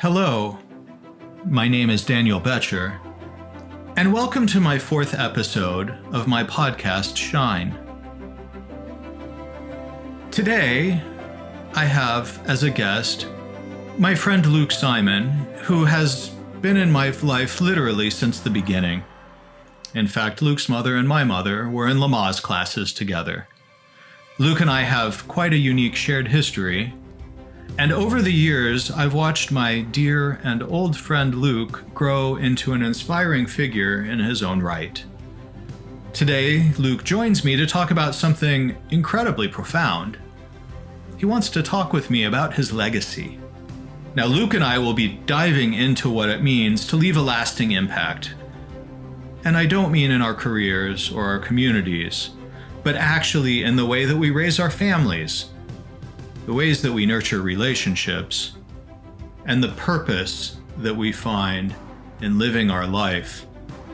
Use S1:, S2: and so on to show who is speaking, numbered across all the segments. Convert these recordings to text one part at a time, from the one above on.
S1: Hello, my name is Daniel Boettcher, and welcome to my fourth episode of my podcast, Shine. Today, I have as a guest my friend Luke Simon, who has been in my life literally since the beginning. In fact, Luke's mother and my mother were in Lamaze classes together. Luke and I have quite a unique shared history, and over the years, I've watched my dear and old friend Luke grow into an inspiring figure in his own right. Today, Luke joins me to talk about something incredibly profound. He wants to talk with me about his legacy. Now, Luke and I will be diving into what it means to leave a lasting impact. And I don't mean in our careers or our communities, but actually in the way that we raise our families, the ways that we nurture relationships, and the purpose that we find in living our life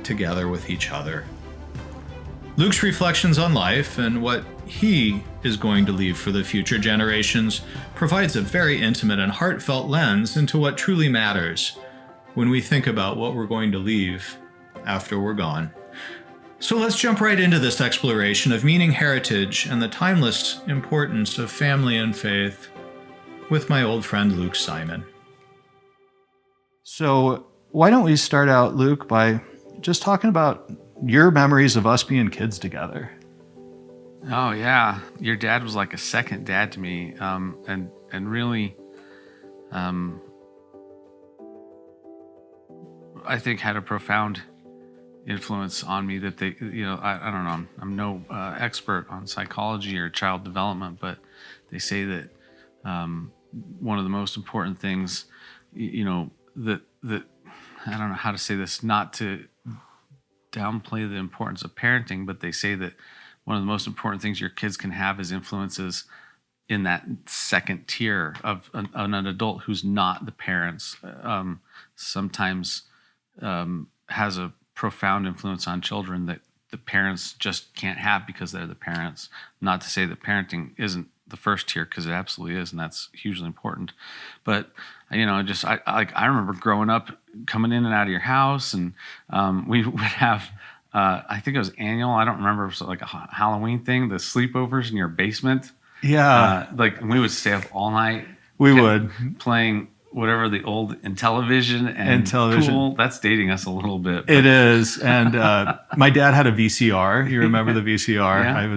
S1: together with each other. Luke's reflections on life and what he is going to leave for the future generations provides a very intimate and heartfelt lens into what truly matters when we think about what we're going to leave after we're gone. So let's jump right into this exploration of meaning, heritage, and the timeless importance of family and faith with my old friend Luke Simon. So why don't we start out, Luke, by just talking about your memories of us being kids together?
S2: Oh yeah, your dad was like a second dad to me, and really, I think had a profound influence on me that they, I don't know, I'm no expert on psychology or child development, but they say that one of the most important things, that I don't know how to say this, not to downplay the importance of parenting, but they say that one of the most important things your kids can have is influences in that second tier of an adult who's not the parents. Sometimes has a profound influence on children that the parents just can't have because they're the parents. Not to say that parenting isn't the first tier, because it absolutely is, and that's hugely important. But I remember growing up, coming in and out of your house, and we would have I think it was annual. I don't remember. It was like a Halloween thing. The sleepovers in your basement.
S1: Yeah,
S2: we would stay up all night.
S1: We would
S2: playing whatever the old Intellivision and Pool. That's dating us a little bit.
S1: But. It is. And my dad had a VCR. You remember the VCR?
S2: Yeah.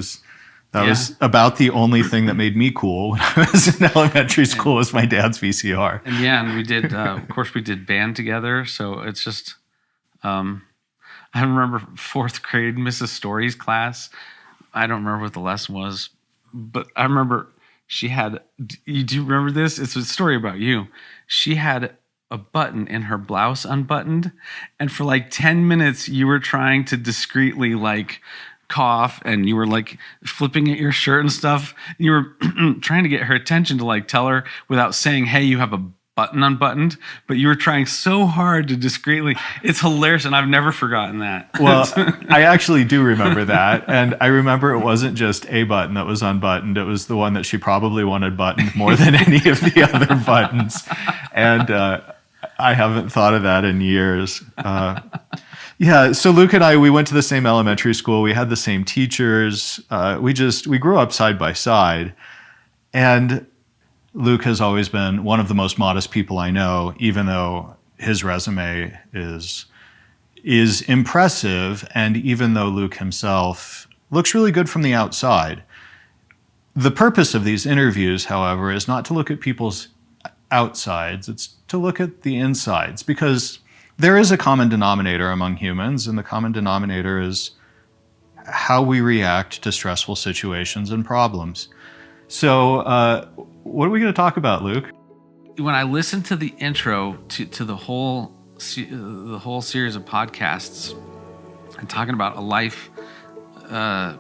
S1: That was about the only thing that made me cool when I was in elementary school was my dad's VCR.
S2: And we did, of course, we did band together. So it's just, I remember fourth grade Mrs. Story's class. I don't remember what the lesson was, but I remember she had, do you remember this? It's a story about you. She had a button in her blouse unbuttoned, and for like 10 minutes, you were trying to discreetly cough, and you were flipping at your shirt and stuff. You were trying to get her attention to tell her without saying, hey, you have a button unbuttoned, but you were trying so hard to discreetly. It's hilarious, and I've never forgotten that.
S1: Well, I actually do remember that, and I remember it wasn't just a button that was unbuttoned. It was the one that she probably wanted buttoned more than any of the other buttons, and I haven't thought of that in years. Yeah, so Luke and I, we went to the same elementary school. We had the same teachers. We grew up side by side, and Luke has always been one of the most modest people I know, even though his resume is impressive, and even though Luke himself looks really good from the outside. The purpose of these interviews, however, is not to look at people's outsides, it's to look at the insides, because there is a common denominator among humans, and the common denominator is how we react to stressful situations and problems. So, what are we going to talk about, Luke?
S2: When I listened to the intro to the whole series of podcasts and talking about a life, a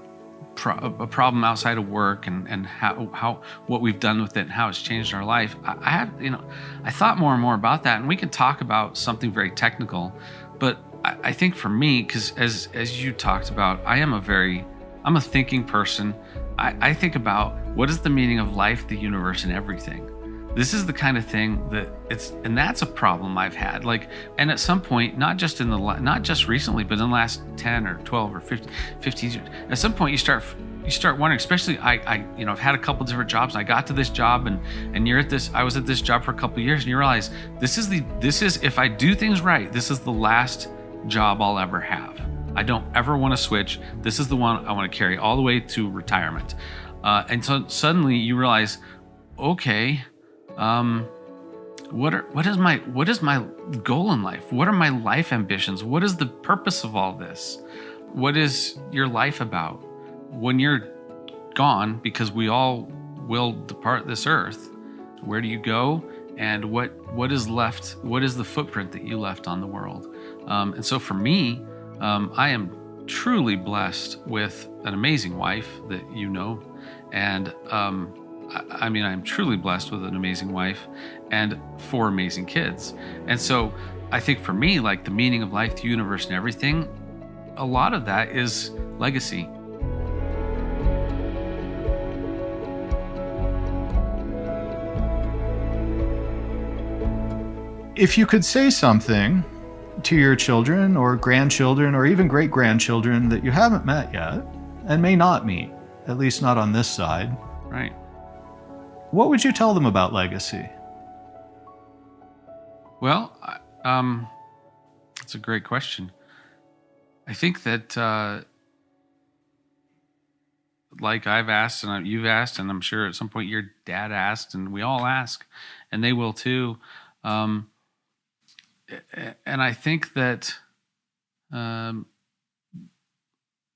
S2: problem outside of work, and how what we've done with it and how it's changed our life, I thought more and more about that, and we can talk about something very technical, but I think for me, because as you talked about, I'm a thinking person. I think about what is the meaning of life, the universe, and everything. This is the kind of thing and that's a problem I've had. Like, and at some point, not just recently, but in the last 10 or 12 or 15 years, at some point you start wondering, especially I've had a couple different jobs, and I got to this job, and I was at this job for a couple of years, and you realize this is if I do things right, this is the last job I'll ever have. I don't ever want to switch. This is the one I want to carry all the way to retirement. And so suddenly you realize, okay, what is my goal in life? What are my life ambitions? What is the purpose of all this? What is your life about? When you're gone, because we all will depart this earth, where do you go? And what is left? What is the footprint that you left on the world? And so for me, I am truly blessed with an amazing wife that you know, and I'm truly blessed with an amazing wife and 4 amazing kids. And so I think for me, like the meaning of life, the universe, and everything, a lot of that is legacy.
S1: If you could say something to your children or grandchildren or even great-grandchildren that you haven't met yet and may not meet, at least not on this side,
S2: right?
S1: What would you tell them about legacy?
S2: Well, that's a great question. I think that, like I've asked and you've asked, and I'm sure at some point your dad asked, and we all ask, and they will too. And I think that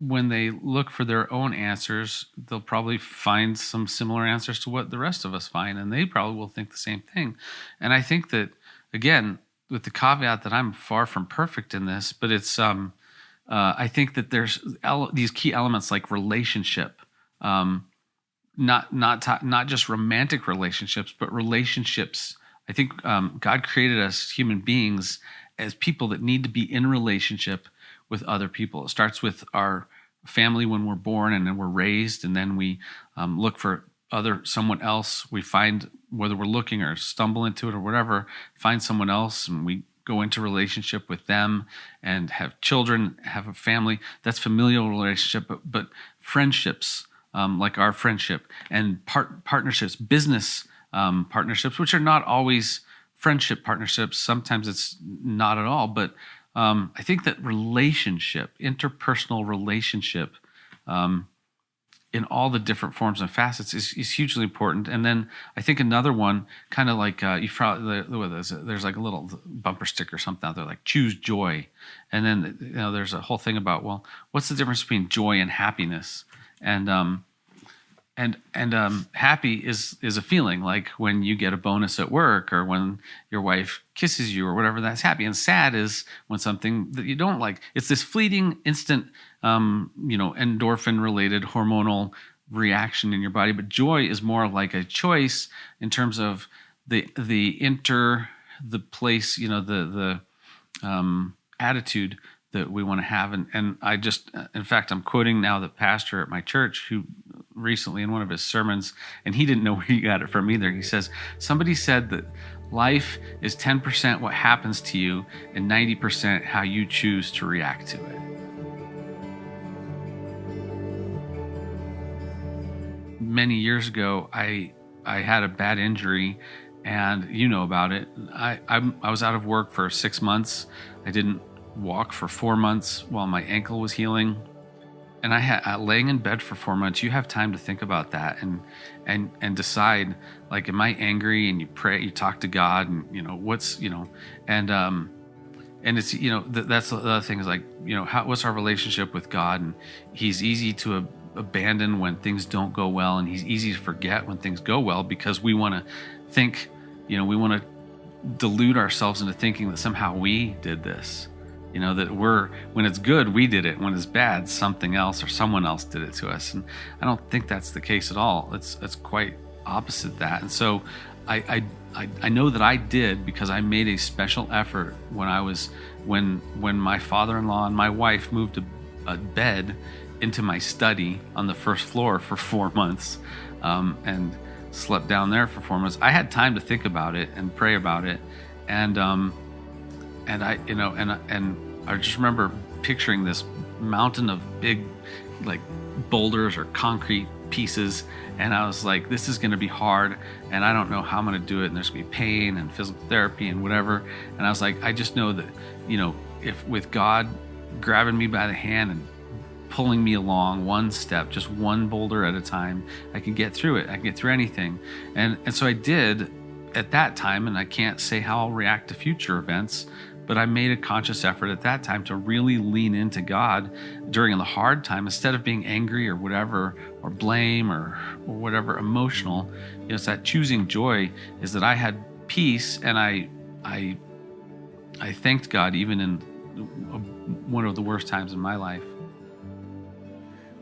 S2: when they look for their own answers, they'll probably find some similar answers to what the rest of us find, and they probably will think the same thing. And I think that, again, with the caveat that I'm far from perfect in this, but it's I think that there's these key elements like relationship, not just romantic relationships, but relationships. I think God created us human beings as people that need to be in relationship with other people. It starts with our family when we're born, and then we're raised, and then we look for someone else. We find, whether we're looking or stumble into it or whatever, find someone else, and we go into relationship with them and have children, have a family. That's familial relationship, but friendships, like our friendship, and partnerships, business partnerships, which are not always friendship partnerships. Sometimes it's not at all. But I think that relationship, interpersonal relationship, in all the different forms and facets is hugely important. And then I think another one, kind of like you probably, there's like a little bumper sticker or something out there, like choose joy. And then there's a whole thing about, well, what's the difference between joy and happiness? And happy is a feeling, like when you get a bonus at work or when your wife kisses you or whatever, that's happy. And sad is when something that you don't like. It's this fleeting, instant, endorphin related hormonal reaction in your body. But joy is more like a choice in terms of the place, the attitude that we want to have. And I just, in fact, I'm quoting now the pastor at my church who recently in one of his sermons, and he didn't know where he got it from either. He says, somebody said that life is 10% what happens to you and 90% how you choose to react to it. Many years ago, I had a bad injury, and you know about it. I was out of work for 6 months. I didn't walk for 4 months while my ankle was healing. And I had laying in bed for 4 months. You have time to think about that and decide, like, am I angry? And you pray, you talk to God, and and it's that's the other thing is like what's our relationship with God? And He's easy to abandon when things don't go well, and He's easy to forget when things go well, because we want to think, we want to delude ourselves into thinking that somehow we did this. That when it's good, we did it. When it's bad, something else or someone else did it to us. And I don't think that's the case at all. It's quite opposite that. And so I know that I did, because I made a special effort when my father-in-law and my wife moved a bed into my study on the first floor for 4 months. And slept down there for 4 months. I had time to think about it and pray about it, and I, and I just remember picturing this mountain of big, like, boulders or concrete pieces, and I was like, this is going to be hard, and I don't know how I'm going to do it, and there's going to be pain and physical therapy and whatever. And I was like, I just know that, if with God grabbing me by the hand and pulling me along one step, just one boulder at a time, I can get through it. I can get through anything. And so I did at that time, and I can't say how I'll react to future events, but I made a conscious effort at that time to really lean into God during the hard time, instead of being angry or whatever, or blame or whatever emotional. It's that choosing joy, is that I had peace, and I thanked God even in one of the worst times in my life.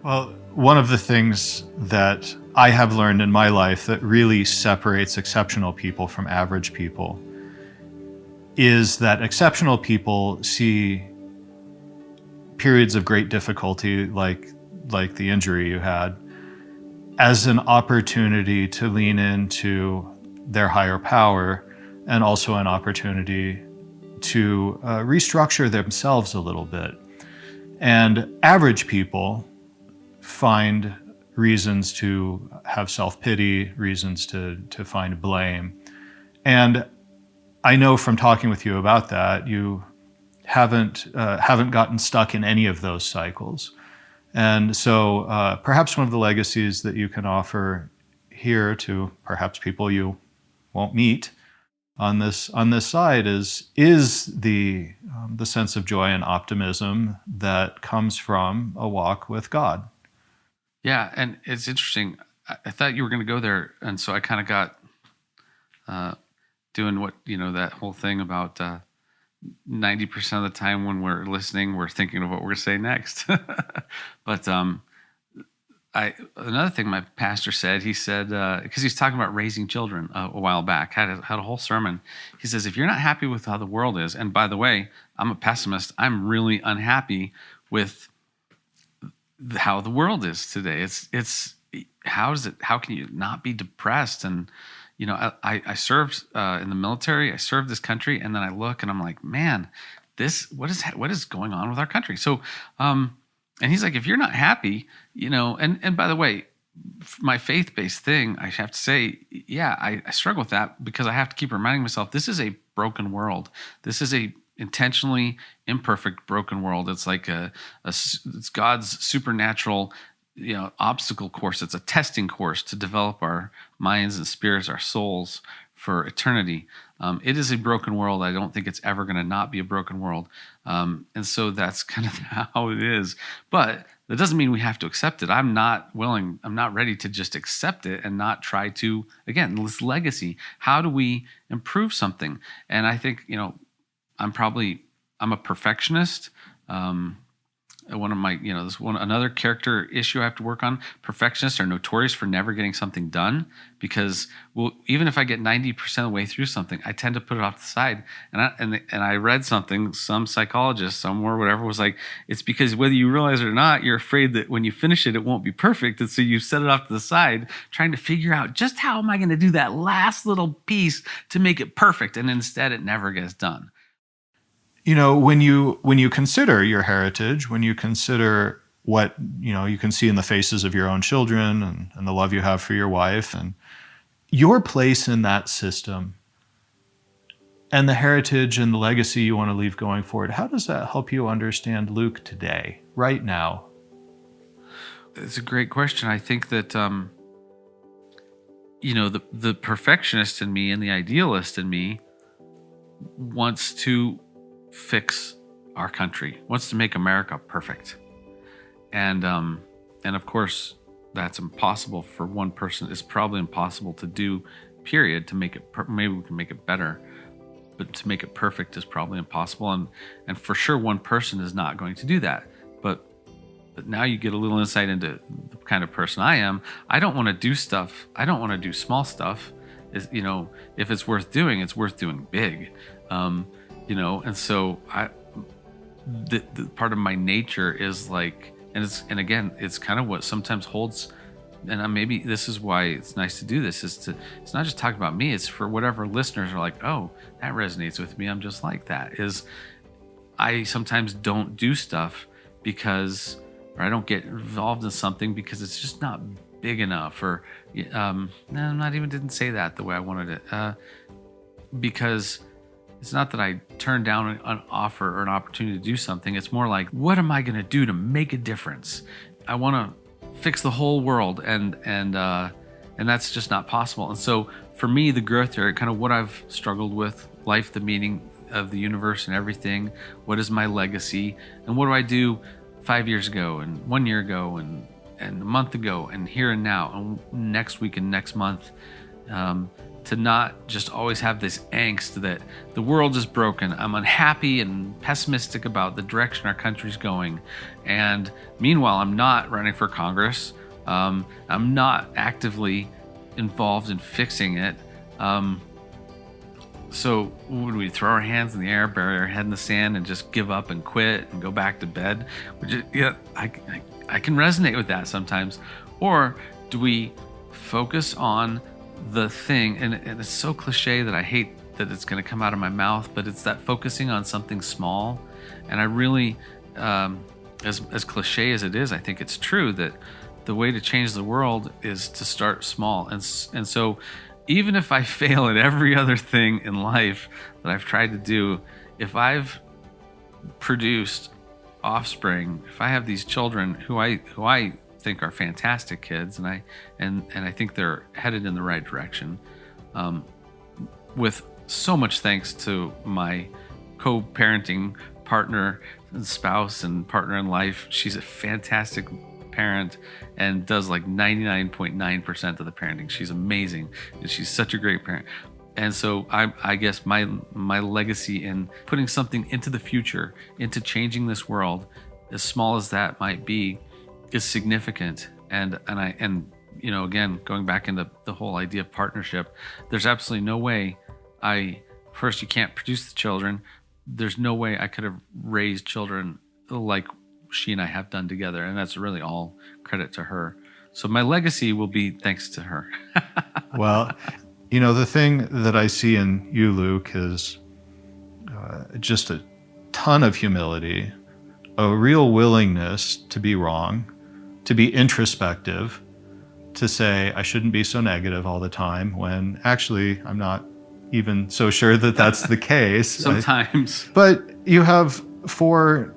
S1: Well, one of the things that I have learned in my life that really separates exceptional people from average people is that exceptional people see periods of great difficulty, like the injury you had, as an opportunity to lean into their higher power, and also an opportunity to restructure themselves a little bit. And average people find reasons to have self-pity, reasons to find blame. And I know from talking with you about that, you haven't gotten stuck in any of those cycles. And so perhaps one of the legacies that you can offer here to perhaps people you won't meet on this side is the sense of joy and optimism that comes from a walk with God.
S2: Yeah, and it's interesting. I thought you were going to go there, and so I kind of got doing what, that whole thing about 90% of the time when we're listening, we're thinking of what we're going to say next. But another thing my pastor said, he said, because he's talking about raising children a while back, had a whole sermon. He says, if you're not happy with how the world is, and by the way, I'm a pessimist, I'm really unhappy with how the world is today. It's how can you not be depressed? And I served in the military. I served this country, and then I look and I'm like, man, what is going on with our country? So, and he's like, if you're not happy, and by the way, my faith-based thing, I have to say, yeah, I struggle with that, because I have to keep reminding myself, this is a broken world. This is a intentionally imperfect, broken world. It's like it's God's supernatural, obstacle course. It's a testing course to develop our minds and spirits, our souls, for eternity. It is a broken world. I don't think it's ever going to not be a broken world. And so that's kind of how it is. But that doesn't mean we have to accept it. I'm not ready to just accept it and not try to, again, this legacy. How do we improve something? And I think, I'm a perfectionist. One of my, another character issue I have to work on. Perfectionists are notorious for never getting something done, because, even if I get 90% of the way through something, I tend to put it off to the side. And I read something, some psychologist somewhere, whatever, was like, it's because whether you realize it or not, you're afraid that when you finish it, it won't be perfect. And so you set it off to the side, trying to figure out just how am I going to do that last little piece to make it perfect. And instead it never gets done.
S1: When you consider your heritage, when you consider what you can see in the faces of your own children and the love you have for your wife and your place in that system and the heritage and the legacy you want to leave going forward, how does that help you understand Luke today, right now?
S2: It's a great question. I think that the perfectionist in me and the idealist in me wants to fix our country, wants to make America perfect, and of course that's impossible for one person. It's probably impossible to do, period. To make it maybe we can make it better, but to make it perfect is probably impossible, and for sure one person is not going to do that. But now you get a little insight into the kind of person I am. I don't want to do stuff. I don't want to do small stuff. If it's worth doing, it's worth doing big. And so the part of my nature is like, and again, it's kind of what sometimes holds maybe this is why it's nice to do this, it's not just talking about me, it's for whatever listeners are like, oh, that resonates with me, I'm just like that. Is I sometimes don't do stuff because, or I don't get involved in something because it's just not big enough, or no, I'm not even, didn't say that the way I wanted it, because it's not that I turn down an offer or an opportunity to do something. It's more like, what am I going to do to make a difference? I want to fix the whole world, and that's just not possible. And so for me, the growth area, kind of what I've struggled with, life, the meaning of the universe and everything. What is my legacy? And what do I do 5 years ago, and 1 year ago, and a month ago, and here and now, and next week and next month? To not just always have this angst that the world is broken. I'm unhappy and pessimistic about the direction our country's going. And meanwhile, I'm not running for Congress. I'm not actively involved in fixing it. So would we throw our hands in the air, bury our head in the sand, and just give up and quit and go back to bed? I can resonate with that sometimes. Or do we focus on the thing, and it's so cliche that I hate that it's going to come out of my mouth, but it's that focusing on something small. And I really, as cliche as it is, I think it's true that the way to change the world is to start small. And so even if I fail at every other thing in life that I've tried to do, if I've produced offspring, if I have these children who I think are fantastic kids, and I think they're headed in the right direction, with so much thanks to my co-parenting partner and spouse and partner in life. She's a fantastic parent and does like 99.9% of the parenting. She's amazing, and she's such a great parent. And so I guess my legacy in putting something into the future, into changing this world, as small as that might be, is significant. And again, going back into the whole idea of partnership, there's absolutely no way you can't produce the children. There's no way I could have raised children like she and I have done together. And that's really all credit to her. So my legacy will be thanks to her.
S1: Well, the thing that I see in you, Luke, is just a ton of humility, a real willingness to be wrong, to be introspective, to say I shouldn't be so negative all the time, when actually I'm not even so sure that that's the case.
S2: Sometimes.
S1: But you have 4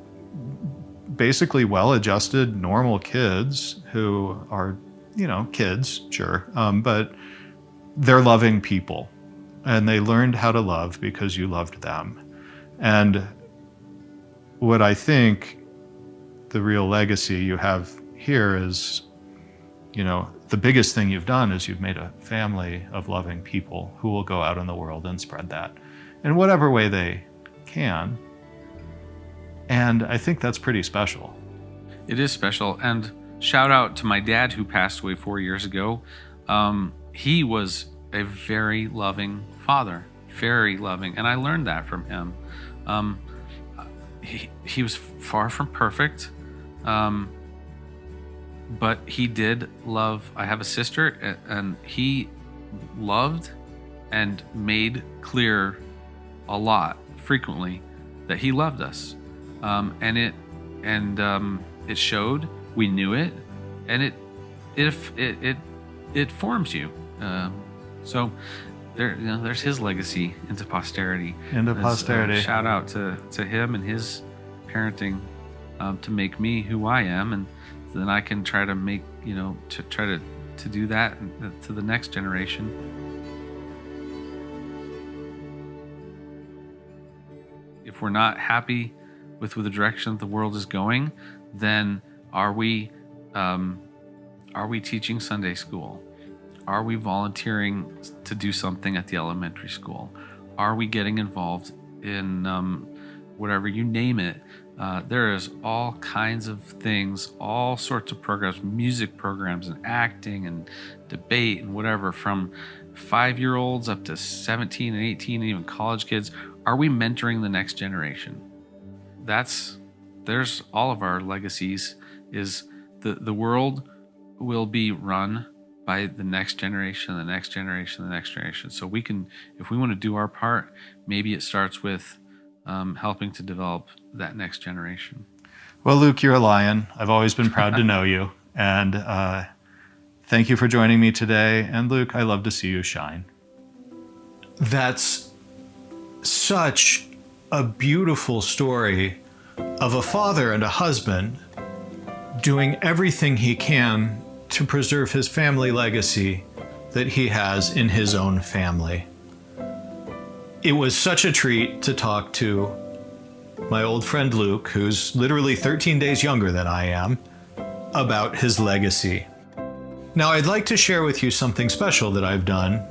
S1: basically well-adjusted, normal kids who are, kids, sure, but they're loving people, and they learned how to love because you loved them. And what I think the real legacy you have here is, the biggest thing you've done is you've made a family of loving people who will go out in the world and spread that in whatever way they can. And I think that's pretty special.
S2: It is special. And shout out to my dad, who passed away 4 years ago. He was a very loving father, very loving. And I learned that from him. He was far from perfect. But he did love. I have a sister, and he loved and made clear a lot, frequently, that he loved us. And it showed. We knew it, and it forms you. So there's his legacy into posterity. Shout out to him and his parenting, to make me who I am, and then I can try to make, to do that to the next generation. If we're not happy with the direction the world is going, then are we teaching Sunday school? Are we volunteering to do something at the elementary school? Are we getting involved in whatever, you name it? There is all kinds of things, all sorts of programs, music programs and acting and debate and whatever, from 5-year-olds up to 17 and 18 and even college kids. Are we mentoring the next generation? There's all of our legacies. Is the world will be run by the next generation, the next generation, the next generation. So we can, if we want to do our part, maybe it starts with helping to develop that next generation.
S1: Well, Luke, you're a lion. I've always been proud to know you. And thank you for joining me today. And Luke, I love to see you shine. That's such a beautiful story of a father and a husband doing everything he can to preserve his family legacy that he has in his own family. It was such a treat to talk to my old friend Luke, who's literally 13 days younger than I am, about his legacy. Now, I'd like to share with you something special that I've done.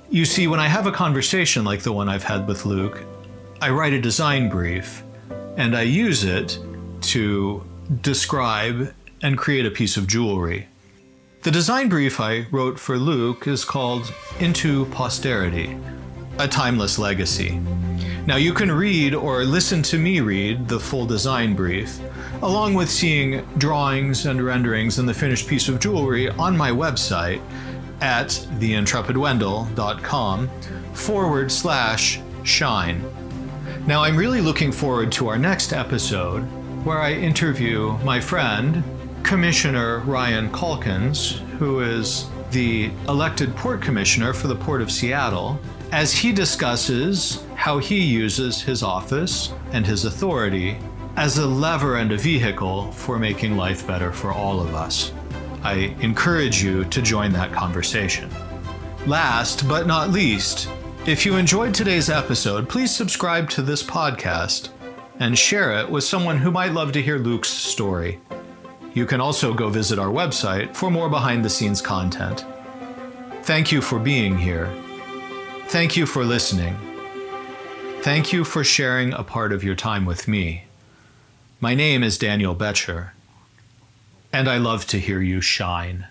S1: You see, when I have a conversation like the one I've had with Luke, I write a design brief, and I use it to describe and create a piece of jewelry. The design brief I wrote for Luke is called Into Posterity, a Timeless Legacy. Now, you can read or listen to me read the full design brief, along with seeing drawings and renderings and the finished piece of jewelry on my website at theintrepidwendell.com/shine. Now, I'm really looking forward to our next episode, where I interview my friend, Commissioner Ryan Calkins, who is the elected port commissioner for the Port of Seattle, as he discusses how he uses his office and his authority as a lever and a vehicle for making life better for all of us. I encourage you to join that conversation. Last but not least, if you enjoyed today's episode, please subscribe to this podcast and share it with someone who might love to hear Luke's story. You can also go visit our website for more behind-the-scenes content. Thank you for being here. Thank you for listening. Thank you for sharing a part of your time with me. My name is Daniel Boettcher, and I love to hear you shine.